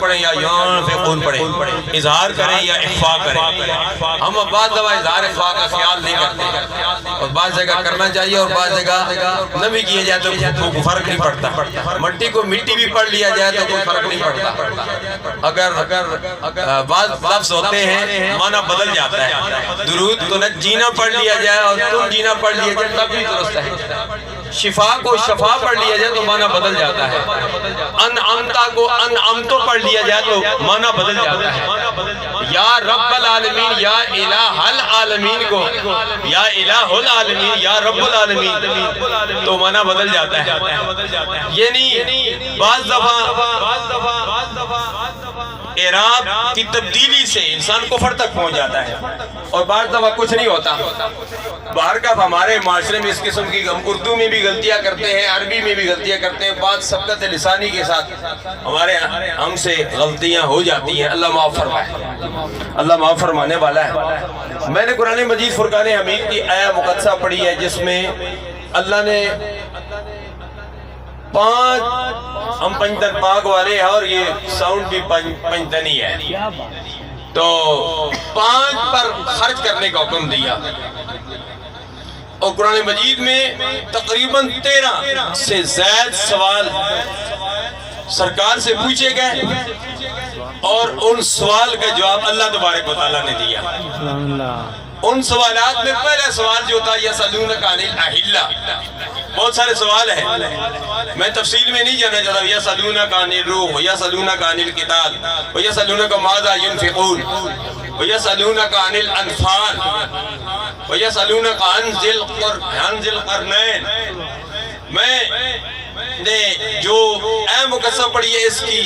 پڑھیں یا ينفقون پڑھیں، اظہار کریں یا اخفاء کریں. ہم بعض دفعہ اظہار اخفاء کا خیال نہیں کرتے اور بعض جگہ کرنا چاہیے اور بعض جگہ نہ بھی کیے جائے تو فرق نہیں پڑتا. مٹی کو مٹی بھی پڑھ لیا جائے تو کوئی فرق نہیں پڑتا. اگر بعض لفظ ہوتے ہیں معنی بدل جاتا ہے. درود تو نہ جینا پڑھ لیا جائے اور تم جینا پڑھ لیا جائے تب بھی درست ہے. شفا کو شفا پڑھ لیا جائے تو معنی بدل جاتا ہے. انعمتا کو انعمتو پڑھ لیا جائے تو معنی بدل جاتا ہے. یا رب العالمین یا الہ العالمین کو یا الہ العالمین یا رب العالمین تو معنی بدل جاتا ہے. یعنی بعض دفعہ اعراب کی تبدیلی سے انسان کفر تک پہنچ جاتا ہے اور بعض دفعہ کچھ نہیں ہوتا. باہر کا ہمارے معاشرے میں اس قسم کی ہم اردو میں بھی غلطیاں کرتے ہیں، عربی میں بھی غلطیاں کرتے ہیں. بعض سبقت لسانی کے ساتھ ہم سے غلطیاں ہو جاتی ہیں. اللہ معاف فرمائے، اللہ معاف فرمانے والا ہے. میں نے قرآن مجید فرقان حمید کی آیہ مقدسہ پڑھی ہے جس میں اللہ نے ہم پنجتن پاک والے ہیں اور یہ ساؤنڈ بھی پنجتنی ہے تو 5 پر خرچ کرنے کا حکم دیا. اور قرآن مجید میں تقریباً 13 سے زائد سوال سرکار سے پوچھے گئے اور ان سوال کا جواب اللہ تبارک و تعالیٰ نے دیا. ان سوالات میں پہلا سوال جو تھا یسألونک عن الأحلہ، بہت سارے سوال ہیں، میں تفصیل میں نہیں جانا چاہتا. یسألونک عن الروح، یسألونک عن القتال، ویسألونک ماذا ينفقون، ویسألونک عن الانفال، ویسألونک عن ذی القرنین. میں نے جو اے مقصہ پڑھی ہے اس کی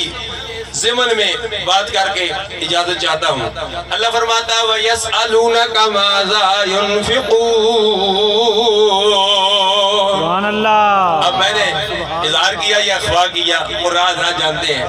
ضمن میں بات کر کے اجازت چاہتا ہوں. اللہ فرماتا ہے وَيَسْأَلُونَكَ مَاذَا يُنْفِقُونَ. اب میں نے اظہار کیا یا اخفاء کیا قرآن حضرات جانتے ہیں.